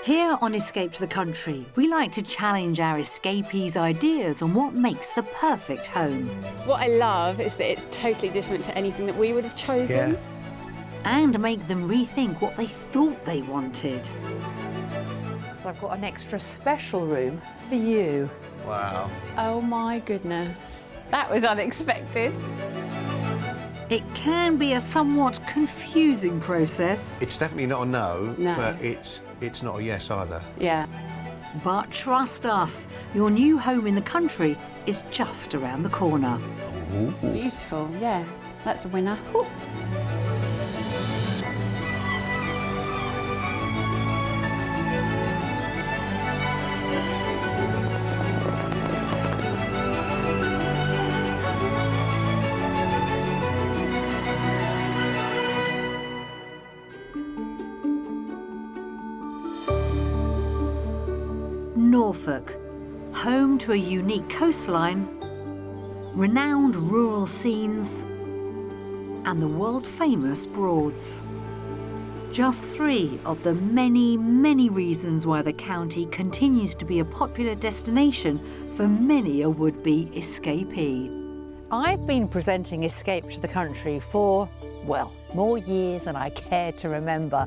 Here on Escape to the Country, we like to challenge our escapees' ideas on what makes the perfect home. What I love is that it's totally different to anything that we would have chosen. And make them rethink what they thought they wanted. Because I've got an extra special room for you. Wow. Oh my goodness, that was unexpected. It can be a somewhat confusing process. It's definitely not a no, No. but it's not a yes either. Yeah. But trust us, your new home in the country is just around the corner. Beautiful, yeah. That's a winner. Ooh. Norfolk, home to a unique coastline, renowned rural scenes, and the world-famous Broads. Just 3 of the many, many reasons why the county continues to be a popular destination for many a would-be escapee. I've been presenting Escape to the Country for, well, more years than I care to remember.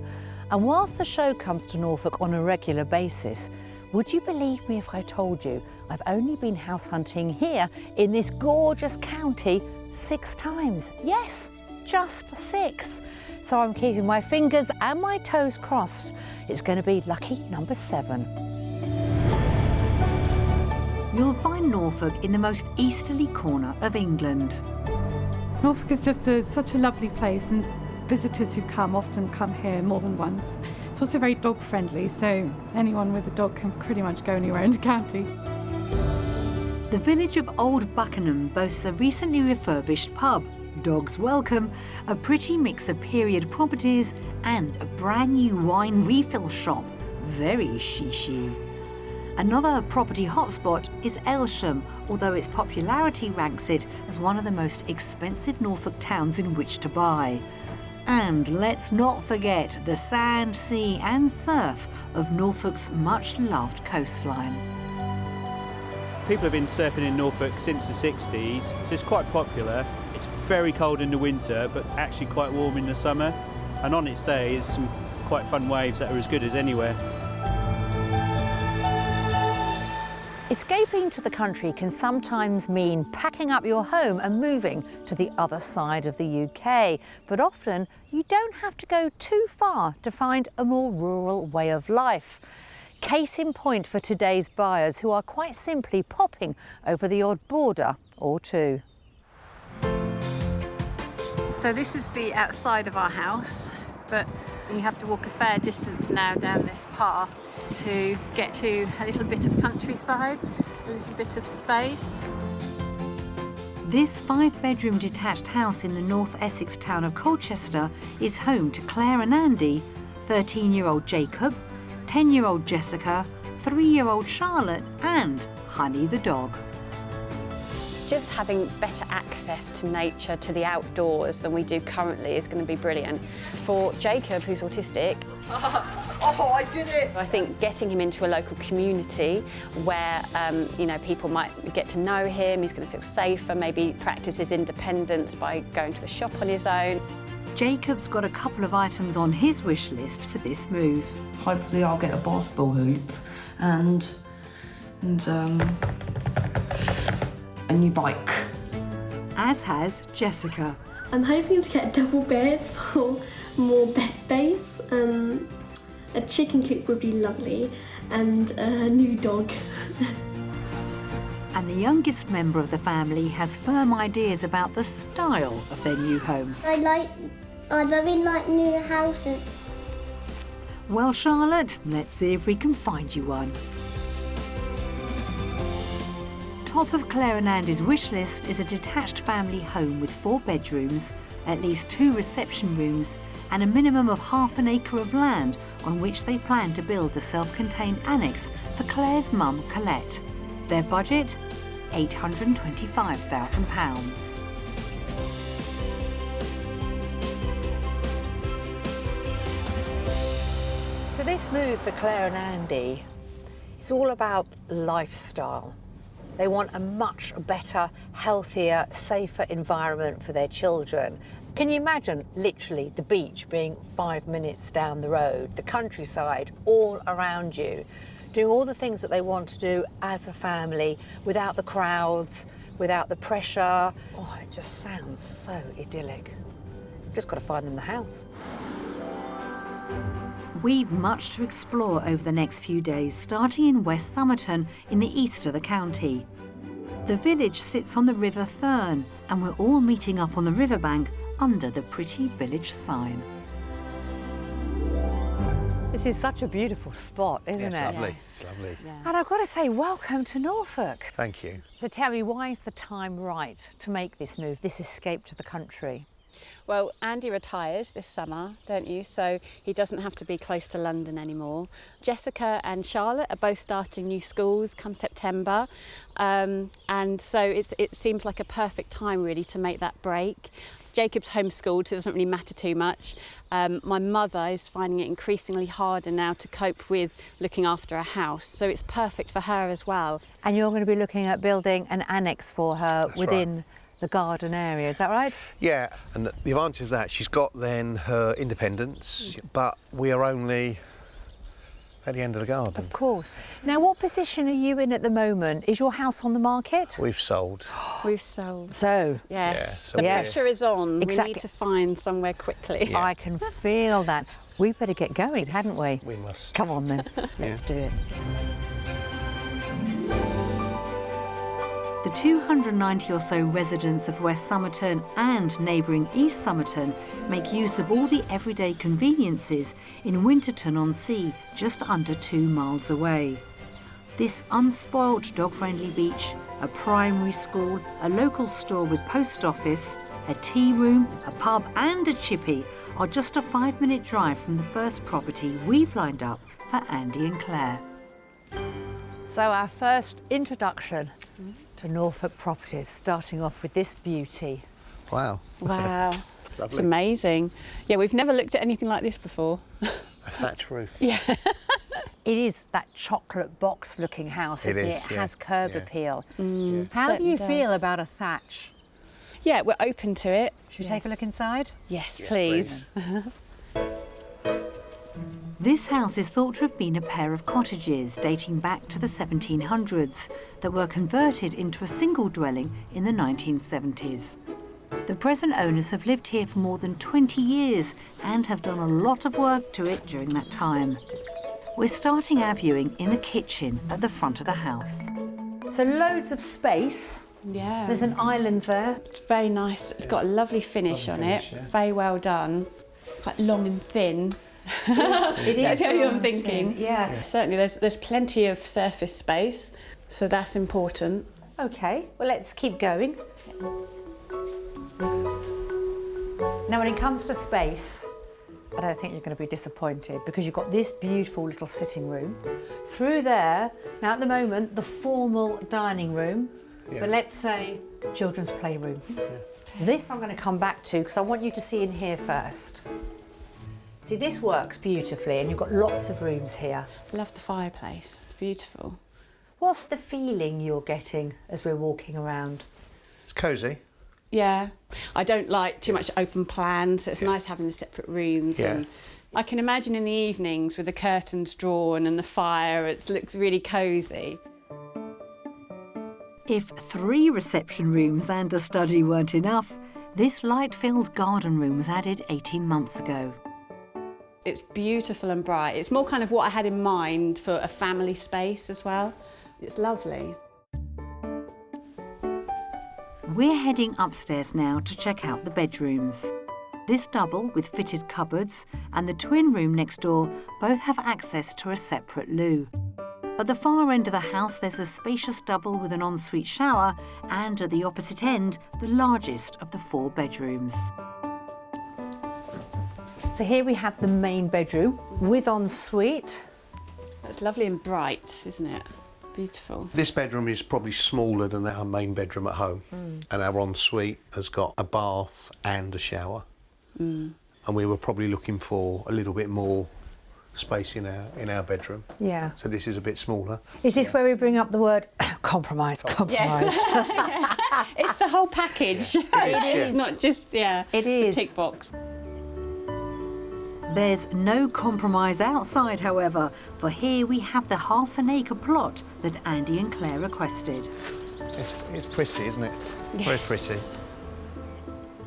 And whilst the show comes to Norfolk on a regular basis, would you believe me if I told you I've only been house hunting here in this gorgeous county 6 times? Yes, just 6. So I'm keeping my fingers and my toes crossed. It's going to be lucky number 7. You'll find Norfolk in the most easterly corner of England. Norfolk is just such a lovely place, and visitors who come often come here more than once. It's also very dog friendly, so anyone with a dog can pretty much go anywhere in the county. The village of Old Buckenham boasts a recently refurbished pub, Dogs Welcome, a pretty mix of period properties, and a brand new wine refill shop. Very chic. Another property hotspot is Aylsham, although its popularity ranks it as one of the most expensive Norfolk towns in which to buy. And let's not forget the sand, sea and surf of Norfolk's much-loved coastline. People have been surfing in Norfolk since the 60s, so it's quite popular. It's very cold in the winter, but actually quite warm in the summer. And on its days, some quite fun waves that are as good as anywhere. Escaping to the country can sometimes mean packing up your home and moving to the other side of the UK. But often you don't have to go too far to find a more rural way of life. Case in point for today's buyers who are quite simply popping over the odd border or two. So this is the outside of our house, but you have to walk a fair distance now down this path to get to a little bit of countryside, a little bit of space. This 5-bedroom detached house in the North Essex town of Colchester is home to Claire and Andy, 13-year-old Jacob, 10-year-old Jessica, 3-year-old Charlotte and Honey the dog. Just having better access to nature, to the outdoors than we do currently is going to be brilliant. For Jacob, who's autistic, Oh, I did it! I think getting him into a local community where people might get to know him, he's going to feel safer, maybe practice his independence by going to the shop on his own. Jacob's got a couple of items on his wish list for this move. Hopefully I'll get a basketball hoop and a new bike. As has Jessica. I'm hoping to get a double bed for more bed space. A chicken coop would be lovely, and a new dog. And the youngest member of the family has firm ideas about the style of their new home. I very like new houses. Well, Charlotte, let's see if we can find you one. Top of Claire and Andy's wish list is a detached family home with 4 bedrooms, at least 2 reception rooms, and a minimum of half an acre of land on which they plan to build a self-contained annex for Claire's mum, Colette. Their budget? £825,000. So this move for Claire and Andy, it's all about lifestyle. They want a much better, healthier, safer environment for their children. Can you imagine, literally, the beach being 5 minutes down the road, the countryside all around you, doing all the things that they want to do as a family, without the crowds, without the pressure. Oh, it just sounds so idyllic. Just got to find them the house. We've much to explore over the next few days, starting in West Somerton in the east of the county. The village sits on the River Thurne, and we're all meeting up on the riverbank under the pretty village sign. This is such a beautiful spot, isn't Yes, it? lovely. It's lovely. And I've got to say, welcome to Norfolk. Thank you. So tell me, why is the time right to make this move, this escape to the country? Well, Andy retires this summer, don't you? So he doesn't have to be close to London anymore. Jessica and Charlotte are both starting new schools come September. And so it seems like a perfect time really to make that break. Jacob's homeschooled, so it doesn't really matter too much. My mother is finding it increasingly harder now to cope with looking after a house, so it's perfect for her as well. And you're going to be looking at building an annex for her That's within right. the garden area, is that right? Yeah, and the advantage of that, she's got then her independence, but we are only at the end of the garden. Of course. Now, what position are you in at the moment? Is your house on the market? We've sold. We've sold. So, Yes, Yeah, so the Yes. pressure is on. Exactly. We need to find somewhere quickly. Yeah. I can feel that. We better get going, hadn't we? We must. Come on then, let's do it. The 290 or so residents of West Somerton and neighbouring East Somerton make use of all the everyday conveniences in Winterton-on-Sea, just under 2 miles away. This unspoilt dog-friendly beach, a primary school, a local store with post office, a tea room, a pub and a chippy are just a 5-minute drive from the first property we've lined up for Andy and Claire. So our first introduction to Norfolk properties, starting off with this beauty. Wow. Wow, it's Lovely. amazing. Yeah, we've never looked at anything like this before. A thatch roof. Yeah. It is that chocolate box looking house, It isn't it? is, It yeah, has curb yeah. appeal. Mm, How do you certainly feel does. about a thatch? Yeah, we're open to it. Should we take a look inside? Yes, Yes, please. This house is thought to have been a pair of cottages dating back to the 1700s that were converted into a single dwelling in the 1970s. The present owners have lived here for more than 20 years and have done a lot of work to it during that time. We're starting our viewing in the kitchen at the front of the house. So loads of space. Yeah. There's an island there. It's very nice. It's got a lovely finish on it. finish, yeah. Very well done. Quite long and thin. It That's is what I'm long thinking. thin, yeah. Certainly, there's plenty of surface space, so that's important. Okay, well, let's keep going. Now, when it comes to space, I don't think you're going to be disappointed because you've got this beautiful little sitting room. Through there, now at the moment, the formal dining room, but let's say children's playroom. This I'm going to come back to because I want you to see in here first. See, this works beautifully and you've got lots of rooms here. I love the fireplace. It's beautiful. What's the feeling you're getting as we're walking around? It's cosy. Yeah, I don't like too much open plan, so it's nice having the separate rooms. Yeah. And I can imagine in the evenings with the curtains drawn and the fire, it looks really cosy. If 3 reception rooms and a study weren't enough, this light-filled garden room was added 18 months ago. It's beautiful and bright. It's more kind of what I had in mind for a family space as well. It's lovely. We're heading upstairs now to check out the bedrooms. This double with fitted cupboards and the twin room next door both have access to a separate loo. At the far end of the house there's a spacious double with an ensuite shower and at the opposite end the largest of the 4 bedrooms. So here we have the main bedroom with ensuite. It's lovely and bright, isn't it? Beautiful. This bedroom is probably smaller than our main bedroom at home. And our ensuite has got a bath and a shower. And we were probably looking for a little bit more space in our bedroom. Yeah. So this is a bit smaller. Is this where we bring up the word compromise? Compromise. It's the whole package. It's not just, It the is. tick box. There's no compromise outside, however, for here we have the half-an-acre plot that Andy and Claire requested. It's pretty, isn't it? Very pretty.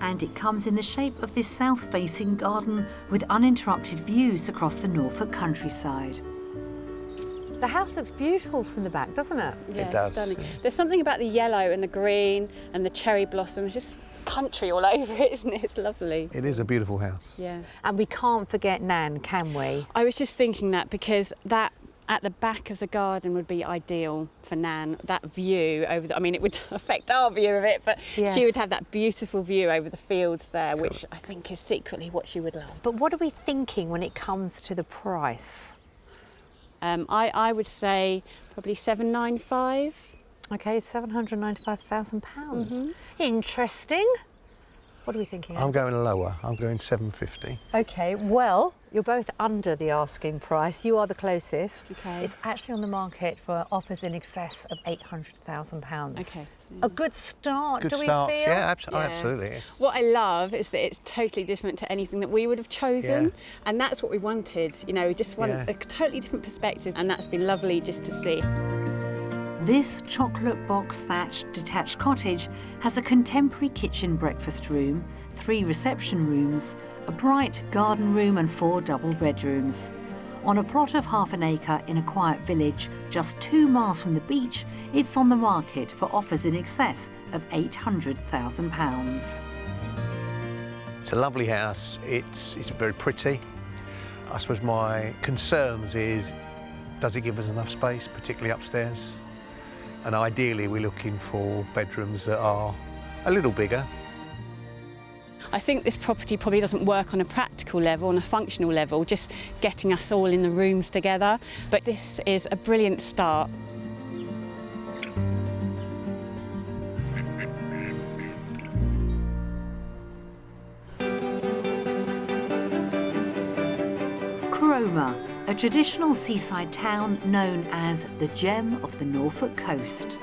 And it comes in the shape of this south-facing garden with uninterrupted views across the Norfolk countryside. The house looks beautiful from the back, doesn't it? Yeah, It does, stunning. yeah. There's something about the yellow and the green and the cherry blossoms, just country all over it, isn't it? It's lovely. It is a beautiful house. Yeah. And we can't forget Nan, can we? I was just thinking that because that at the back of the garden would be ideal for Nan. That view over I mean, it would affect our view of it, but Yes. she would have that beautiful view over the fields there, which I think is secretly what she would love. But what are we thinking when it comes to the price? I would say probably 795. Okay, £795,000. Interesting. What are we thinking? I'm going lower. I'm going 750. Okay, well, you're both under the asking price. You are the closest. Okay. It's actually on the market for offers in excess of £800,000. Okay. A good start, Good do start. we feel? Yeah, Yeah. absolutely. What I love is that it's totally different to anything that we would have chosen, Yeah. and that's what we wanted. You know, we just want Yeah. a totally different perspective, and that's been lovely just to see. This chocolate box thatched detached cottage has a contemporary kitchen breakfast room, 3 reception rooms, a bright garden room and 4 double bedrooms. On a plot of half an acre in a quiet village just 2 miles from the beach, it's on the market for offers in excess of £800,000. It's a lovely house. It's very pretty. I suppose my concerns is, does it give us enough space, particularly upstairs? And ideally, we're looking for bedrooms that are a little bigger. I think this property probably doesn't work on a practical level, on a functional level, just getting us all in the rooms together. But this is a brilliant start. Cromer, a traditional seaside town known as the gem of the Norfolk coast.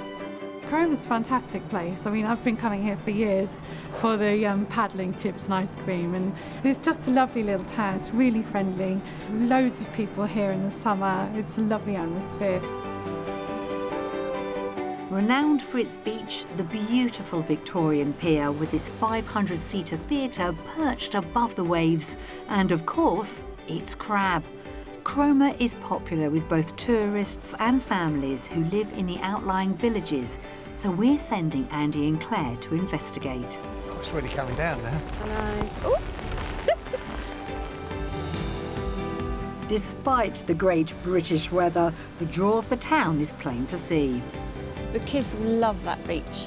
Cromer's a fantastic place. I mean, I've been coming here for years for the paddling, chips and ice cream, and it's just a lovely little town. It's really friendly. Loads of people here in the summer. It's a lovely atmosphere. Renowned for its beach, the beautiful Victorian Pier with its 500-seater theatre perched above the waves, and of course, its crab. Cromer is popular with both tourists and families who live in the outlying villages, so we're sending Andy and Claire to investigate. Oh, it's really coming down now. Despite the great British weather, the draw of the town is plain to see. The kids love that beach.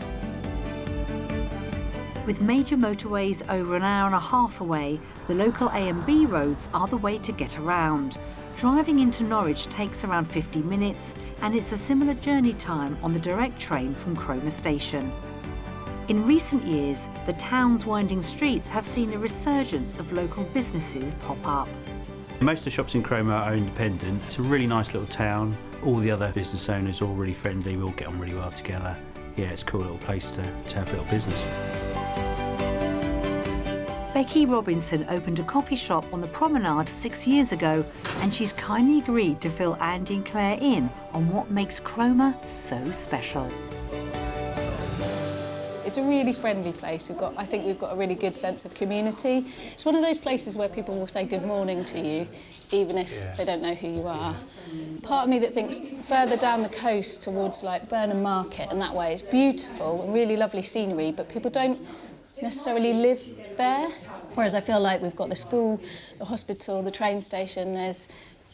With major motorways over an hour and a half away, the local A and B roads are the way to get around. Driving into Norwich takes around 50 minutes, and it's a similar journey time on the direct train from Cromer Station. In recent years, the town's winding streets have seen a resurgence of local businesses pop up. Most of the shops in Cromer are independent. It's a really nice little town. All the other business owners are all really friendly. We all get on really well together. Yeah, it's a cool little place to have a little business. Becky Robinson opened a coffee shop on the promenade 6 years ago, and she's kindly agreed to fill Andy and Claire in on what makes Cromer so special. It's a really friendly place. I think we've got a really good sense of community. It's one of those places where people will say good morning to you, even if they don't know who you are. Part of me that thinks further down the coast towards like Burnham Market and that way, it's beautiful and really lovely scenery, but people don't necessarily live there. Whereas I feel like we've got the school, the hospital, the train station, there's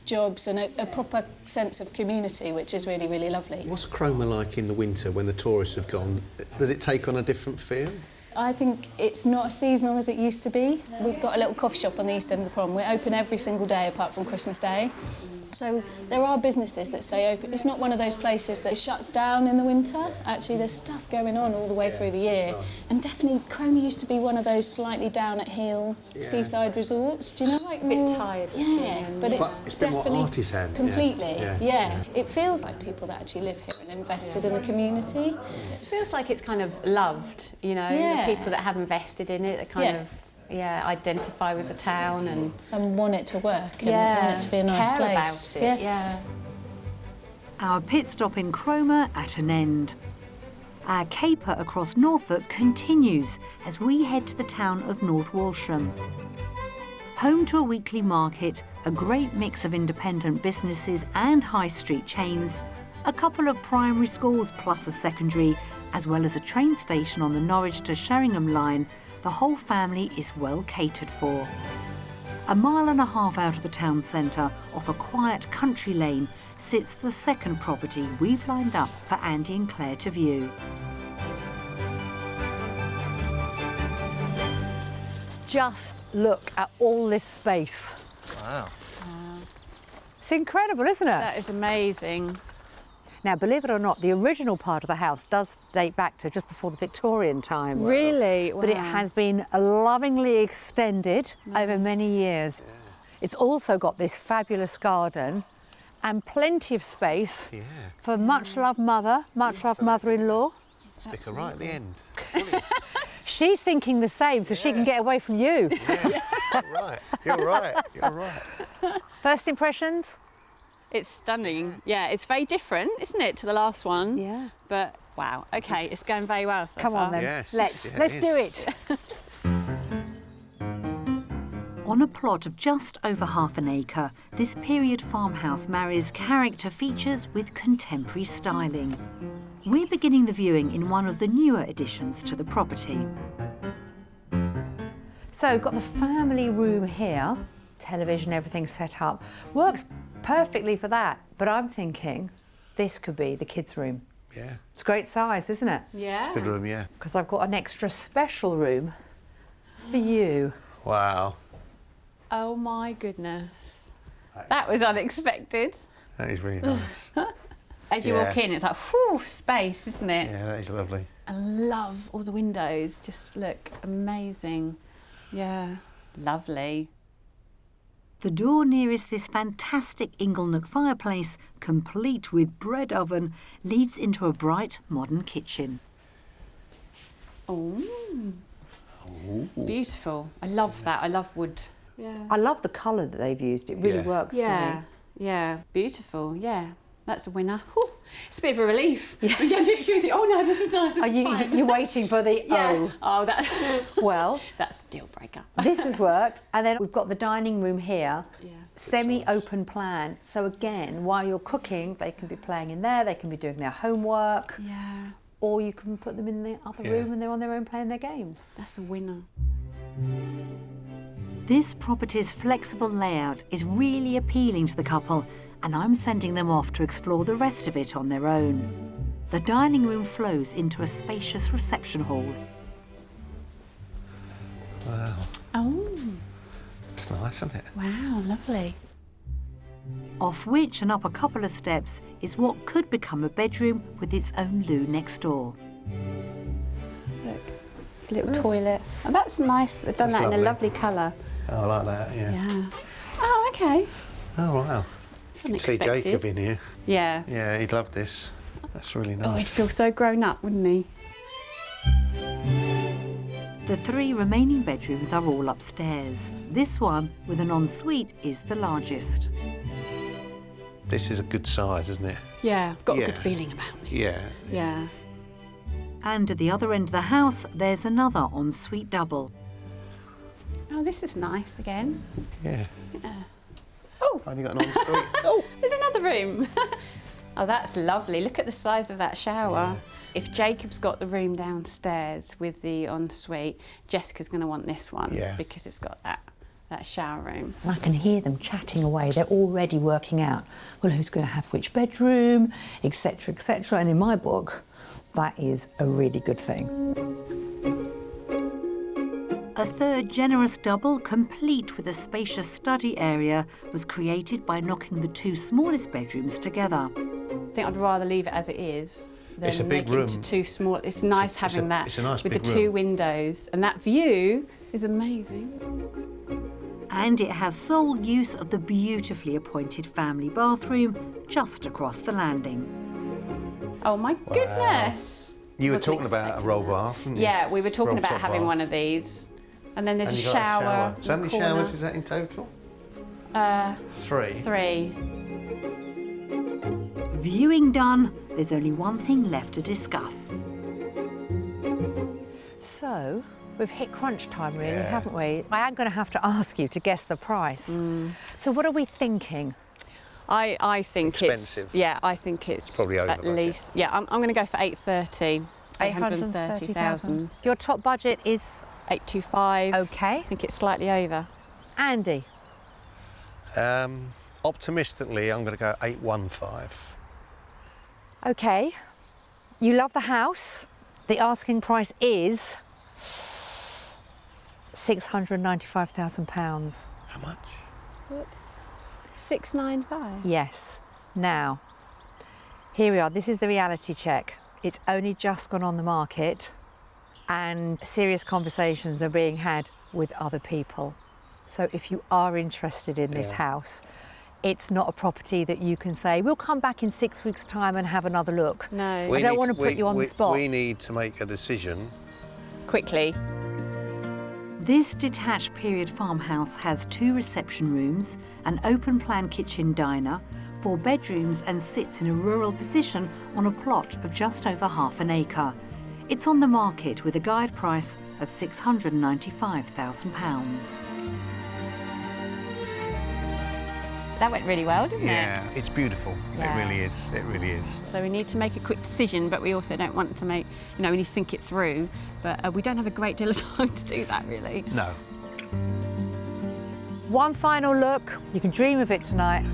jobs and a proper sense of community, which is really, really lovely. What's Cromer like in the winter when the tourists have gone? Does it take on a different feel? I think it's not as seasonal as it used to be. We've got a little coffee shop on the east end of the prom. We're open every single day apart from Christmas Day. So there are businesses that stay open. It's not one of those places that shuts down in the winter. Actually, there's stuff going on all the way through the year. And definitely, Cromer used to be one of those slightly down at heel seaside resorts. Do you know, like a bit tired. Yeah, but it's been more definitely artisan. completely. Yeah, it feels like people that actually live here and invested in the community. It feels like it's kind of loved, you know, the people that have invested in it, that kind of identify with the town and want it to work and want it to be a nice care place. About it. Our pit stop in Cromer at an end. Our caper across Norfolk continues as we head to the town of North Walsham. Home to a weekly market, a great mix of independent businesses and high street chains, a couple of primary schools plus a secondary, as well as a train station on the Norwich to Sheringham line, the whole family is well catered for. A mile and a half out of the town centre, off a quiet country lane, sits the second property we've lined up for Andy and Claire to view. Just look at all this space. Wow. It's incredible, isn't it? That is amazing. Now, believe it or not, the original part of the house does date back to just before the Victorian times. Really? But it has been lovingly extended over many years. It's also got this fabulous garden and plenty of space for much loved mother, much loved mother-in-law. Stick her right at the end. She's thinking the same, so she can get away from you. You're right. First impressions? It's stunning. Yeah, it's very different, isn't it, to the last one? Yeah. But wow, okay, it's going very well so Come far. on then, Yes, let's it do is. it. On a plot of just over half an acre, this period farmhouse marries character features with contemporary styling. We're beginning the viewing in one of the newer additions to the property. So, got the family room here, television, everything set up. Works perfectly for that, but I'm thinking this could be the kids' room. Yeah. It's great size, isn't it? Yeah. Good room, yeah. Because I've got an extra special room for you. Wow. Oh my goodness. That was unexpected. That is really nice. As you walk in, it's like, whew, space, isn't it? Yeah, that is lovely. I love all the windows, just look amazing. Yeah, lovely. The door nearest this fantastic Inglenook fireplace, complete with bread oven, leads into a bright modern kitchen. Oh, beautiful. I love that. I love wood. Yeah. I love the colour that they've used. It really works for me. Yeah, beautiful. Yeah, that's a winner. Whew. It's a bit of a relief. Yeah. You think, oh no, this is nice. This is fine. You're waiting for the Oh, that. Well, that's the deal breaker. this has worked, and then we've got the dining room here. Semi-open plan. So again, while you're cooking, they can be playing in there. They can be doing their homework. Yeah. Or you can put them in the other room and they're on their own playing their games. That's a winner. This property's flexible layout is really appealing to the couple, and I'm sending them off to explore the rest of it on their own. The dining room flows into a spacious reception hall. Wow. Oh. It's nice, isn't it? Wow, lovely. Off which and up a couple of steps is what could become a bedroom with its own loo next door. Look, it's a little toilet. Oh, that's nice. They've done That's that in a lovely. lovely colour. Oh, I like that, Yeah. Oh, okay. Oh, wow. It's You can see unexpected. Jacob in here. Yeah. Yeah, he'd love this. That's really Oh, he'd nice. feel so grown up, wouldn't he? The 3 remaining bedrooms are all upstairs. This one, with an ensuite, is the largest. This is a good size, isn't it? Yeah, I've got a Yeah. good feeling about this. Yeah. Yeah. And at the other end of the house, there's another ensuite double. Oh, this is nice again. Yeah. Oh, Only got an ensuite. oh, there's another room. Oh, that's lovely. Look at the size of that shower. If Jacob's got the room downstairs with the ensuite, Jessica's going to want this one because it's got that shower room. And I can hear them chatting away. They're already working out, well, who's going to have which bedroom, etc., etc. And in my book, that is a really good thing. A third generous double, complete with a spacious study area, was created by knocking the two smallest bedrooms together. I think I'd rather leave it as it is than It's a big make room. it into two small. It's nice having that it's a nice with the big two room. windows, and that view is amazing. And it has sole use of the beautifully appointed family bathroom just across the landing. Oh my goodness! You were Wasn't talking about a expecting roll that. bath, weren't you? Yeah, we were talking Roll about top having bath. one of these. And then there's And a you got shower. So how in the many corner. showers is that in total? 3. 3. Viewing done, there's only one thing left to discuss. So, we've hit crunch time, really, Yeah. haven't we? I am going to have to ask you to guess the price. So, what are we thinking? I think Expensive. it's. Yeah, I think it's Probably over at budget. least. Yeah, I'm going to go for 830. 830,000. Your top budget is 825. okay. I think it's slightly over. Andy. Optimistically, I'm going to go 815. Okay. You love the house. The asking price is £695,000. How much? What? 695. Yes. Now, here we are. This is the reality check. It's only just gone on the market and serious conversations are being had with other people. So if you are interested in this house, it's not a property that you can say, we'll come back in 6 weeks' time and have another look. No. I don't want to put you on the spot. We need to make a decision. Quickly. This detached period farmhouse has 2 reception rooms, an open-plan kitchen diner, 4 bedrooms and sits in a rural position on a plot of just over half an acre. It's on the market with a guide price of £695,000. That went really well, didn't it? Yeah, it's beautiful. Yeah. It really is. It really is. So we need to make a quick decision, but we also don't want to make, we need to think it through. But we don't have a great deal of time to do that, really. No. One final look. You can dream of it tonight.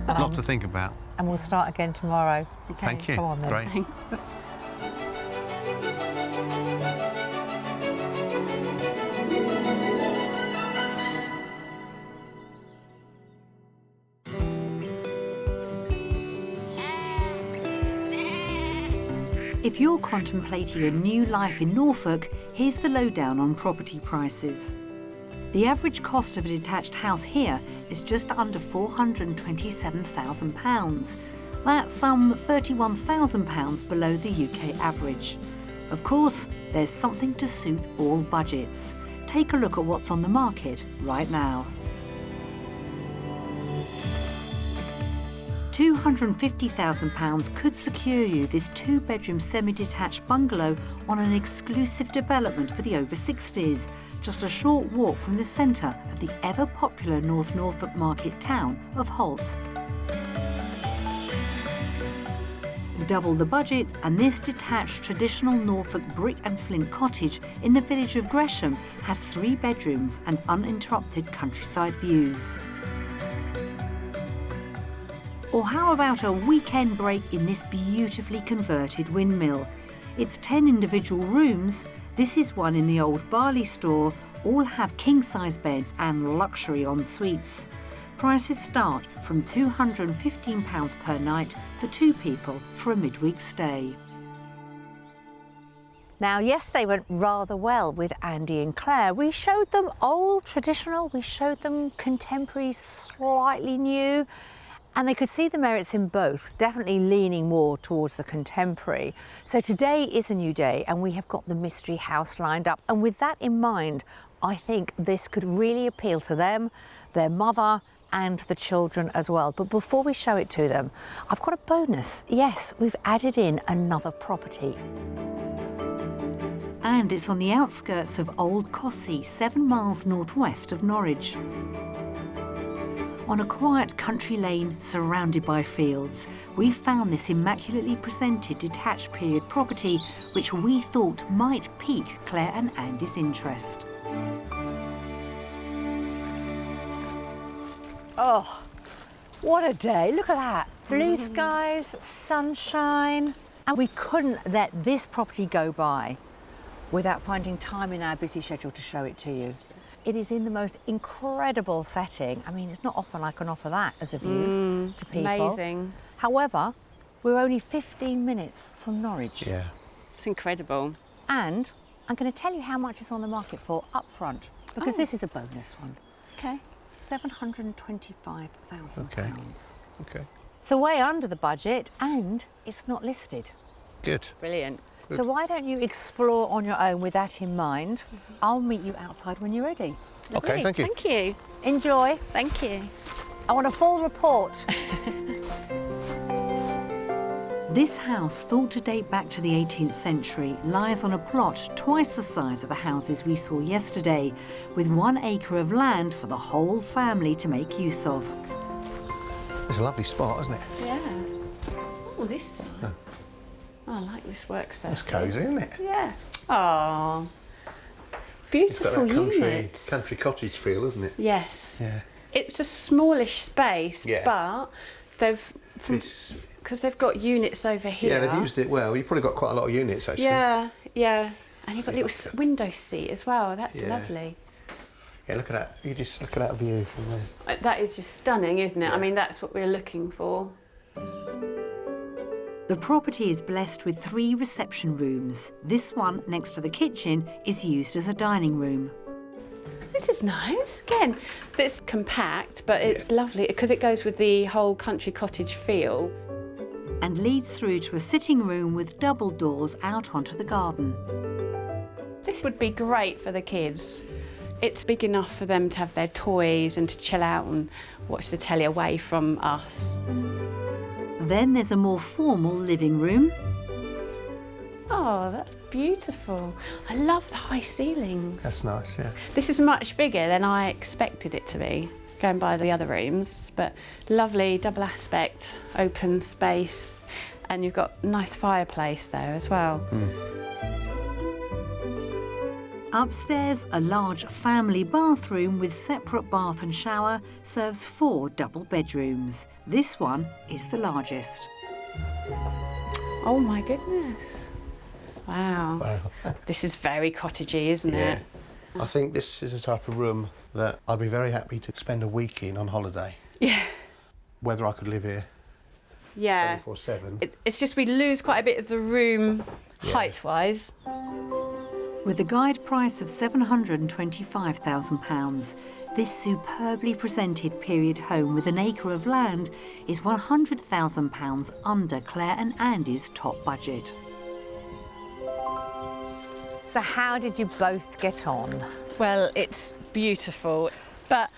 A lot to think about. And we'll start again tomorrow. Okay. Thank you. Come on then. Great. Thanks. If you're contemplating a new life in Norfolk, here's the lowdown on property prices. The average cost of a detached house here is just under £427,000. That's some £31,000 below the UK average. Of course, there's something to suit all budgets. Take a look at what's on the market right now. £250,000 could secure you this 2-bedroom semi-detached bungalow on an exclusive development for the over 60s, just a short walk from the centre of the ever-popular North Norfolk market town of Holt. Double the budget and this detached traditional Norfolk brick and flint cottage in the village of Gresham has 3 bedrooms and uninterrupted countryside views. Or how about a weekend break in this beautifully converted windmill? It's 10 individual rooms. This is one in the old Barley store. All have king-size beds and luxury en-suites. Prices start from £215 per night for 2 people for a midweek stay. Now, yesterday went rather well with Andy and Claire. We showed them old, traditional, we showed them contemporary, slightly new, and they could see the merits in both, definitely leaning more towards the contemporary. So today is a new day and we have got the mystery house lined up. And with that in mind, I think this could really appeal to them, their mother, and the children as well. But before we show it to them, I've got a bonus. Yes, we've added in another property. And it's on the outskirts of Old Cossey, 7 miles northwest of Norwich. On a quiet country lane surrounded by fields, we found this immaculately presented detached period property which we thought might pique Claire and Andy's interest. Oh, what a day. Look at that. Blue skies, sunshine. And we couldn't let this property go by without finding time in our busy schedule to show it to you. It is in the most incredible setting. I mean, it's not often I can offer that as a view to people. Amazing. However, we're only 15 minutes from Norwich. Yeah. It's incredible. And I'm going to tell you how much it's on the market for up front, because this is a bonus one. Okay. £725,000. Okay. So way under the budget, and it's not listed. Good. Brilliant. So why don't you explore on your own with that in mind? I'll meet you outside when you're ready. Okay, thank you. Thank you. Enjoy. Thank you. I want a full report. This house, thought to date back to the 18th century, lies on a plot twice the size of the houses we saw yesterday, with 1 acre of land for the whole family to make use of. It's a lovely spot, isn't it? Yeah. Oh, this is... Oh, I like this work set. It's cosy, isn't it? Yeah. Oh, It's got beautiful that units. country cottage feel, isn't it? Yes. Yeah. It's a smallish space, Yeah. but because they've got units over here. Yeah, they've used it well. You've probably got quite a lot of units, actually. Yeah, yeah. And you've got a little window seat as well. That's Yeah. lovely. Yeah, look at that. You just look at that view from there. That is just stunning, isn't it? I mean, that's what we're looking for. The property is blessed with 3 reception rooms. This one, next to the kitchen, is used as a dining room. This is nice. Again, it's compact, but it's lovely because it goes with the whole country cottage feel. And leads through to a sitting room with double doors out onto the garden. This would be great for the kids. It's big enough for them to have their toys and to chill out and watch the telly away from us. Then there's a more formal living room. Oh, that's beautiful. I love the high ceilings. That's nice, yeah. This is much bigger than I expected it to be, going by the other rooms, but lovely double aspect, open space, and you've got a nice fireplace there as well. Upstairs, a large family bathroom with separate bath and shower serves 4 double bedrooms. This one is the largest. Oh my goodness. Wow. Wow. This is very cottagey, isn't it? I think this is the type of room that I'd be very happy to spend a week in on holiday. Yeah. Whether I could live here Yeah. 24/7. It's just we lose quite a bit of the room height-wise. With a guide price of £725,000, this superbly presented period home with an acre of land is £100,000 under Claire and Andy's top budget. So how did you both get on? Well, it's beautiful, but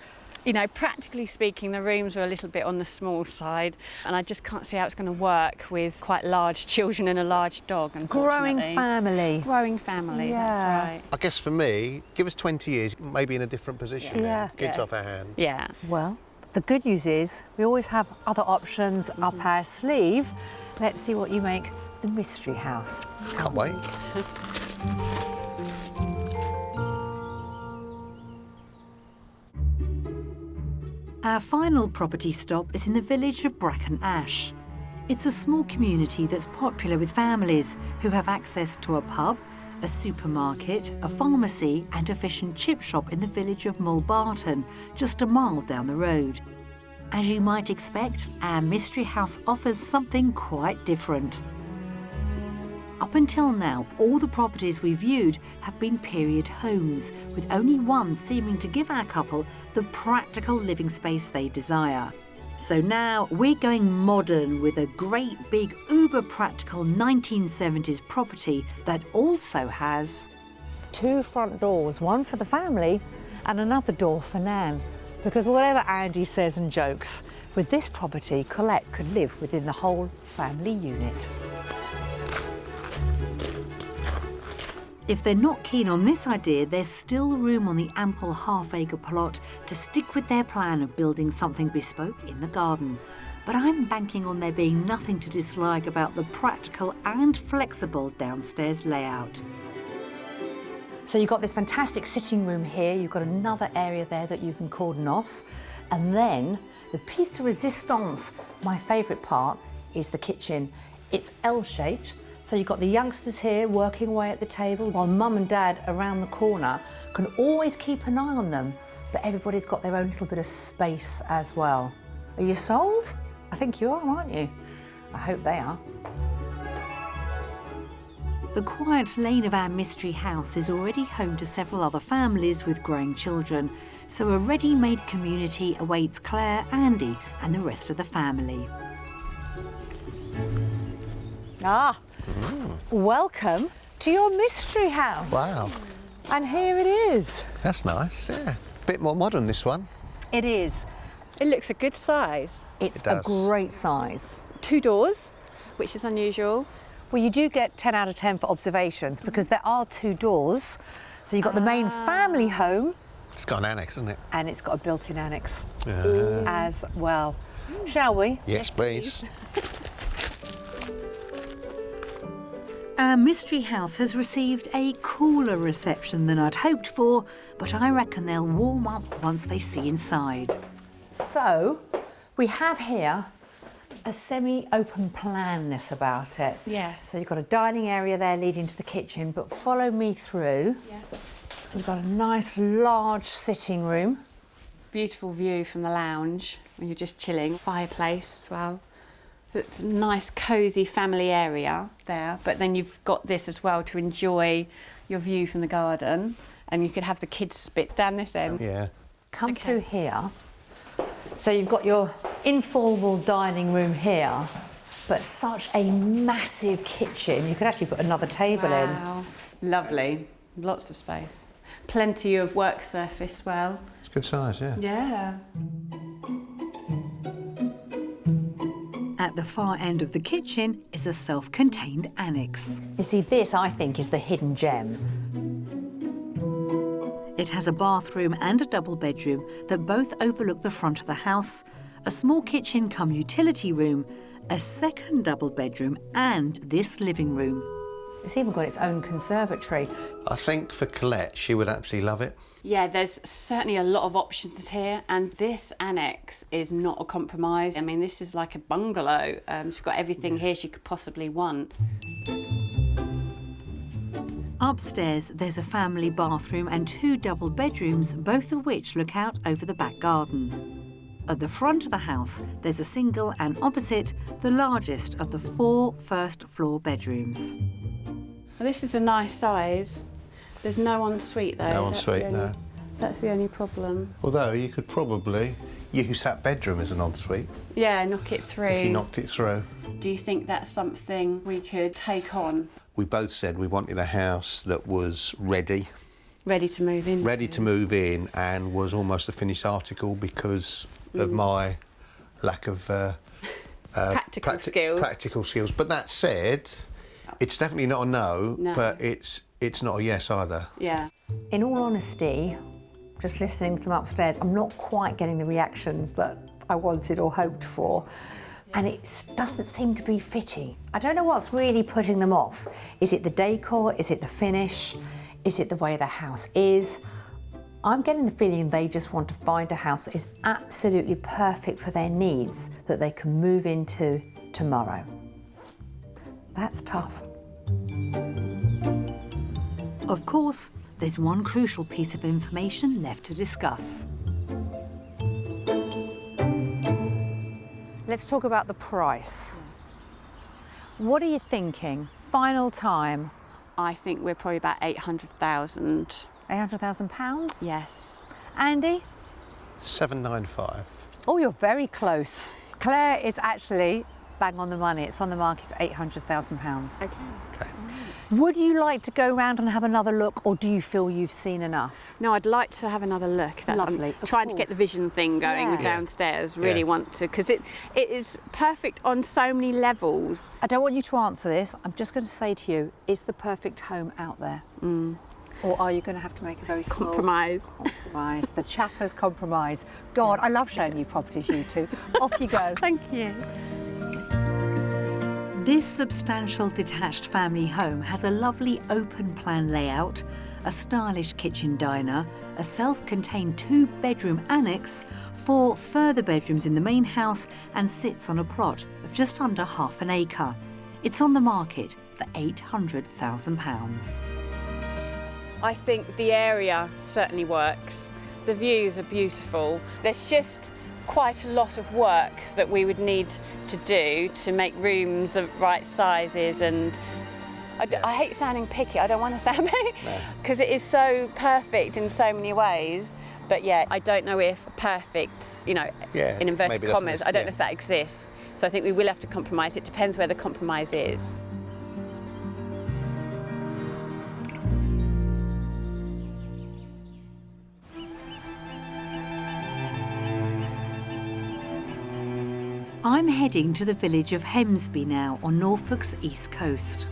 you know, practically speaking, the rooms are a little bit on the small side, and I just can't see how it's going to work with quite large children and a large dog, unfortunately. Growing family. Growing family, that's right. I guess for me, give us 20 years, maybe in a different position. Yeah. Kids Yeah. off our hands. Yeah. Well, the good news is we always have other options up our sleeve. Let's see what you make the mystery house. Can't wait. Our final property stop is in the village of Bracken Ash. It's a small community that's popular with families who have access to a pub, a supermarket, a pharmacy and a fish and chip shop in the village of Mulbarton, just a mile down the road. As you might expect, our mystery house offers something quite different. Up until now, all the properties we viewed have been period homes, with only one seeming to give our couple the practical living space they desire. So now we're going modern with a great big uber practical 1970s property that also has 2 front doors, one for the family and another door for Nan. Because whatever Andy says and jokes, with this property, Colette could live within the whole family unit. If they're not keen on this idea, there's still room on the ample half-acre plot to stick with their plan of building something bespoke in the garden. But I'm banking on there being nothing to dislike about the practical and flexible downstairs layout. So you've got this fantastic sitting room here, you've got another area there that you can cordon off, and then the piece de resistance, my favourite part, is the kitchen. It's L-shaped, So you've got the youngsters here working away at the table, while mum and dad around the corner can always keep an eye on them, but everybody's got their own little bit of space as well. Are you sold? I think you are, aren't you? I hope they are. The quiet lane of our mystery house is already home to several other families with growing children, so a ready-made community awaits Claire, Andy and the rest of the family. Welcome to your mystery house. Wow, And here it is. that's nice, yeah. Bit more modern, this one. It is. It looks a good size. It's It a does. great size. 2 doors, which is unusual. Well, you do get 10 out of 10 for observations because there are 2 doors. So you've got the main family home It's got an annex, isn't it? and it's got a built-in annex Yeah. as well. Shall we? Yes, please. Our mystery house has received a cooler reception than I'd hoped for, but I reckon they'll warm up once they see inside. So we have here a semi-open planness about it. Yes. So you've got a dining area there leading to the kitchen, but follow me through. Yeah. You've got a nice large sitting room. Beautiful view from the lounge when you're just chilling. Fireplace as well. It's a nice cosy family area there, but then you've got this as well to enjoy your view from the garden, and you could have the kids bit down this end. Yeah. Come Okay. through here. So you've got your informal dining room here, but such a massive kitchen. You could actually put another table in. Wow, lovely. Lots of space. Plenty of work surface as well. It's good size, yeah. Yeah. At the far end of the kitchen is a self-contained annex. You see, this, I think, is the hidden gem. It has a bathroom and a double bedroom that both overlook the front of the house, a small kitchen cum utility room, a second double bedroom and this living room. It's even got its own conservatory. I think for Colette, she would absolutely love it. Yeah, there's certainly a lot of options here, and this annex is not a compromise. I mean, this is like a bungalow. She's got everything here she could possibly want. Upstairs, there's a family bathroom and 2 double bedrooms, both of which look out over the back garden. At the front of the house, there's a single and opposite, the largest of the 4 first-floor bedrooms. Well, this is a nice size. There's no ensuite though. No That's the ensuite, only- no. That's the only problem. Although you could probably use that bedroom as an ensuite Yeah, knock it through. if you knocked it through. Do you think that's something we could take on? We both said we wanted a house that was ready Ready to move in? to move in and was almost a finished article because of my lack of Practical skills. Practical skills. But that said, it's definitely not a no, No. but it's not a yes either. Yeah. In all honesty, just listening to them upstairs, I'm not quite getting the reactions that I wanted or hoped for. And it doesn't seem to be fitting. I don't know what's really putting them off. Is it the decor? Is it the finish? Is it the way the house is? I'm getting the feeling they just want to find a house that is absolutely perfect for their needs, that they can move into tomorrow. That's tough. Of course, there's one crucial piece of information left to discuss. Let's talk about the price. What are you thinking? Final time, I think we're probably about 800,000. £800,000? Yes. Andy? 795. Oh, you're very close. Claire is actually bang on the money. It's on the market for £800,000. Okay. Okay. Would you like to go round and have another look, or do you feel you've seen enough? No, I'd like to have another look. Lovely, I'm of trying to get the course. vision thing going Yeah. downstairs. Really Yeah. want to, because it is perfect on so many levels. I don't want you to answer this. I'm just going to say to you, is the perfect home out there? Or are you going to have to make a very small Compromise. compromise? The chap has compromised. God, I love showing you properties, you two. Off you go. Thank you. This substantial detached family home has a lovely open plan layout, a stylish kitchen diner, a self-contained 2-bedroom annex, 4 further bedrooms in the main house, and sits on a plot of just under half an acre. It's on the market for £800,000. I think the area certainly works. The views are beautiful. There's just quite a lot of work that we would need to do to make rooms the right sizes, and I hate sounding picky, I don't want to sound picky, because it is so perfect in so many ways. But yeah, I don't know if perfect, you know, in inverted commas, I don't know if that exists. So I think we will have to compromise. It depends where the compromise is. I'm heading to the village of Hemsby now on Norfolk's east coast.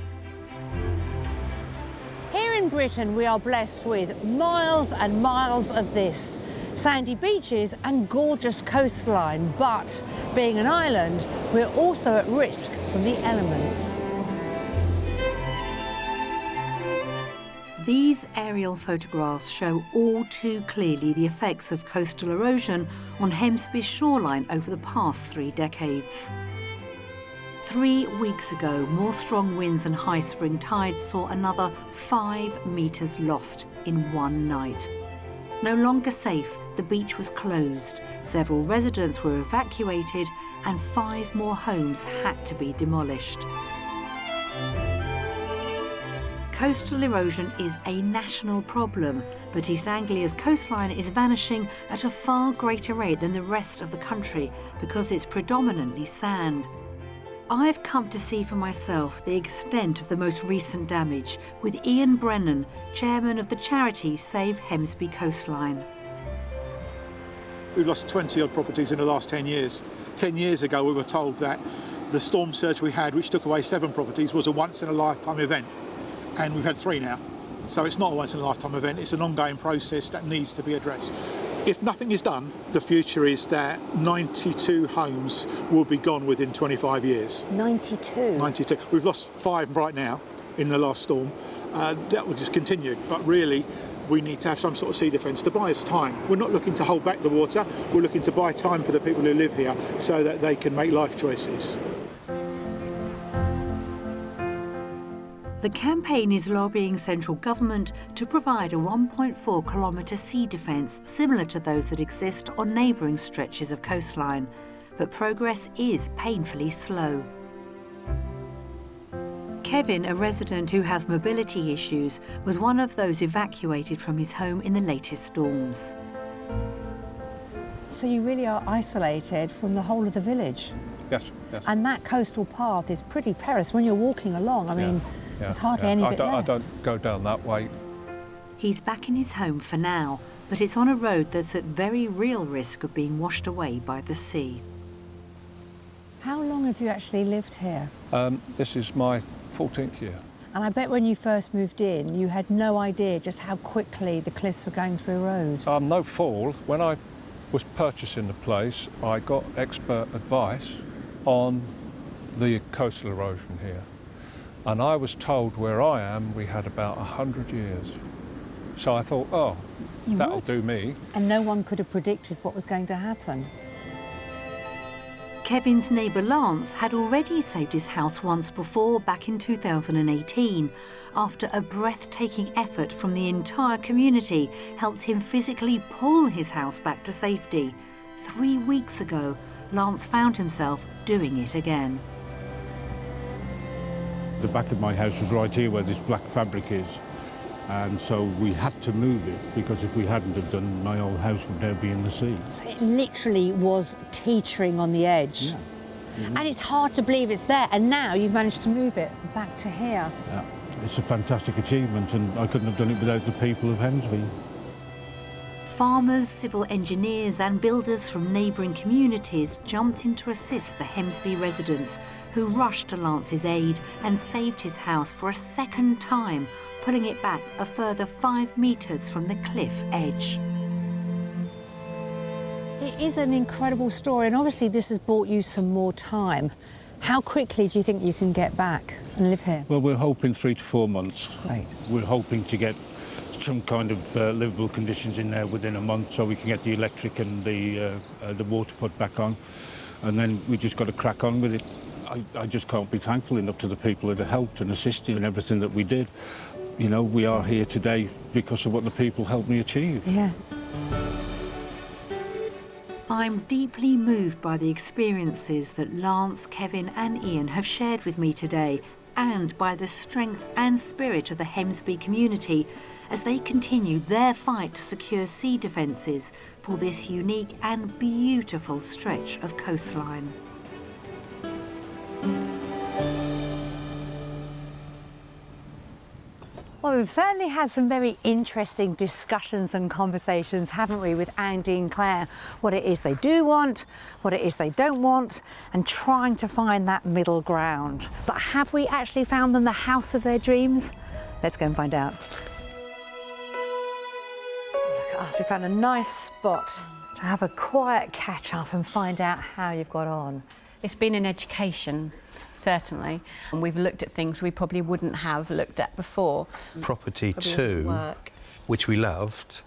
Here in Britain, we are blessed with miles and miles of this. Sandy beaches and gorgeous coastline, but being an island, we're also at risk from the elements. These aerial photographs show all too clearly the effects of coastal erosion on Hemsby's shoreline over the past 3 decades. 3 weeks ago, more strong winds and high spring tides saw another 5 metres lost in one night. No longer safe, the beach was closed, several residents were evacuated and 5 more homes had to be demolished. Coastal erosion is a national problem, but East Anglia's coastline is vanishing at a far greater rate than the rest of the country because it's predominantly sand. I've come to see for myself the extent of the most recent damage with Ian Brennan, chairman of the charity Save Hemsby Coastline. We've lost 20 odd properties in the last 10 years. 10 years ago we were told that the storm surge we had, which took away 7 properties, was a once in a lifetime event. And we've had 3 now. So it's not a once in a lifetime event, it's an ongoing process that needs to be addressed. If nothing is done, the future is that 92 homes will be gone within 25 years. 92? 92. We've lost 5 right now in the last storm. That will just continue. But really, we need to have some sort of sea defence to buy us time. We're not looking to hold back the water, we're looking to buy time for the people who live here so that they can make life choices. The campaign is lobbying central government to provide a 1.4-kilometre sea defence similar to those that exist on neighbouring stretches of coastline, but progress is painfully slow. Kevin, a resident who has mobility issues, was one of those evacuated from his home in the latest storms. So you really are isolated from the whole of the village? Yes, yes. And that coastal path is pretty perilous when you're walking along. I mean, there's hardly any bit left. I don't go down that way. He's back in his home for now, but it's on a road that's at very real risk of being washed away by the sea. How long have you actually lived here? This is my 14th year. And I bet when you first moved in, you had no idea just how quickly the cliffs were going to erode. No fall. When I was purchasing the place, I got expert advice on the coastal erosion here. And I was told where I am, we had about 100 years. So I thought, oh, that'll do me. And no one could have predicted what was going to happen. Kevin's neighbour Lance had already saved his house once before, back in 2018, after a breathtaking effort from the entire community helped him physically pull his house back to safety. 3 weeks ago, Lance found himself doing it again. The back of my house was right here where this black fabric is, and so we had to move it because if we hadn't have done, my old house would now be in the sea. So it literally was teetering on the edge. Yeah. And it's hard to believe it's there, and now you've managed to move it back to here. Yeah. It's a fantastic achievement, and I couldn't have done it without the people of Hemsby. Farmers, civil engineers and builders from neighbouring communities jumped in to assist the Hemsby residents, who rushed to Lance's aid and saved his house for a second time, pulling it back a further 5 metres from the cliff edge. It is an incredible story, and obviously this has bought you some more time. How quickly do you think you can get back and live here? Well, we're hoping 3 to 4 months. Great. We're hoping to get some kind of livable conditions in there within a month so we can get the electric and the water put back on, and then we just got to crack on with it. I just can't be thankful enough to the people that helped and assisted in everything that we did. You know, we are here today because of what the people helped me achieve. Yeah. I'm deeply moved by the experiences that Lance, Kevin and Ian have shared with me today, and by the strength and spirit of the Hemsby community as they continue their fight to secure sea defences for this unique and beautiful stretch of coastline. Well, we've certainly had some very interesting discussions and conversations, haven't we, with Andy and Claire, what it is they do want, what it is they don't want, and trying to find that middle ground. But have we actually found them the house of their dreams? Let's go and find out. Look at us, we found a nice spot to have a quiet catch up and find out how you've got on. It's been an education. Certainly. And we've looked at things we probably wouldn't have looked at before. Property Probably 2, work. which we loved,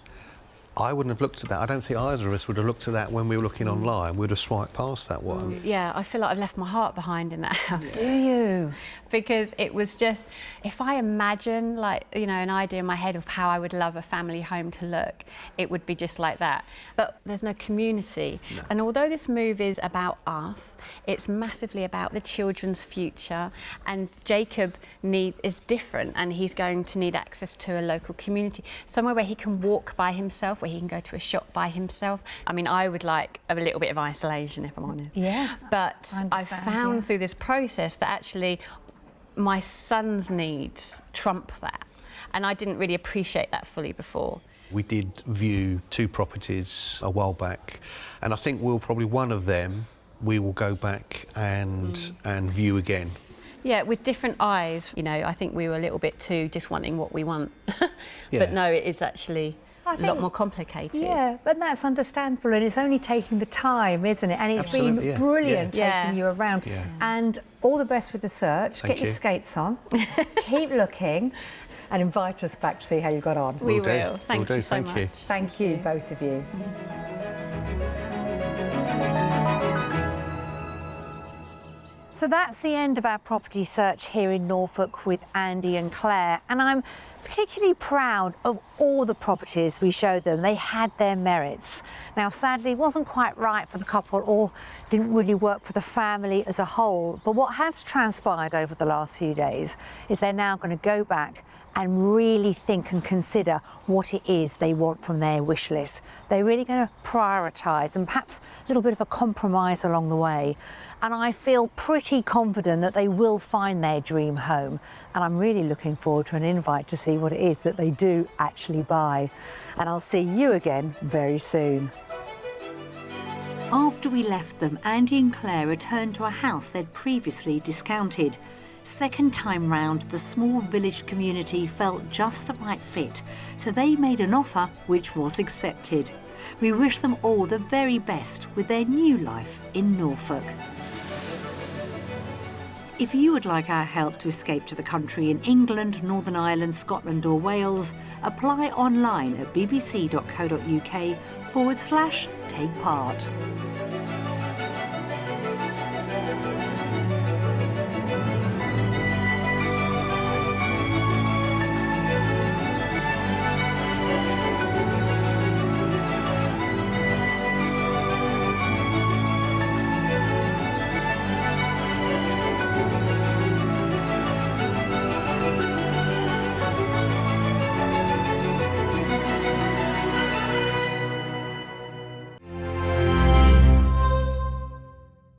I wouldn't have looked at that. I don't think either of us would have looked at that when we were looking online. We'd have swiped past that one. Yeah, I feel like I've left my heart behind in that house. Do you? Because it was just, if I imagine, like, you know, an idea in my head of how I would love a family home to look, it would be just like that. But there's no community. No. And although this move is about us, it's massively about the children's future. And Jacob is different, and he's going to need access to a local community, somewhere where he can walk by himself, where he can go to a shop by himself. I mean, I would like a little bit of isolation, if I'm honest. Yeah. But I found through this process that actually my son's needs trump that. And I didn't really appreciate that fully before. We did view 2 properties a while back, and I think probably one of them we will go back and view again. Yeah, with different eyes. You know, I think we were a little bit too just wanting what we want. Yeah. But no, it is actually a lot more complicated. Yeah, but that's understandable, and it's only taking the time, isn't it? And it's Absolutely, been brilliant Yeah. taking you around. Yeah. And all the best with the search. Thank Get your you. skates on, keep looking, and invite us back to see how you got on. We Will do. will. Thank Will you do. so Thank much. you. Thank you, both of you. So that's the end of our property search here in Norfolk with Andy and Claire, and I'm particularly proud of all the properties we showed them. They had their merits. Now, sadly, it wasn't quite right for the couple or didn't really work for the family as a whole, but what has transpired over the last few days is they're now going to go back and really think and consider what it is they want from their wish list. They're really going to prioritise and perhaps a little bit of a compromise along the way. And I feel pretty confident that they will find their dream home. And I'm really looking forward to an invite to see what it is that they do actually buy. And I'll see you again very soon. After we left them, Andy and Claire returned to a house they'd previously discounted. Second time round, the small village community felt just the right fit, so they made an offer which was accepted. We wish them all the very best with their new life in Norfolk. If you would like our help to escape to the country in England, Northern Ireland, Scotland or Wales, apply online at bbc.co.uk/take part.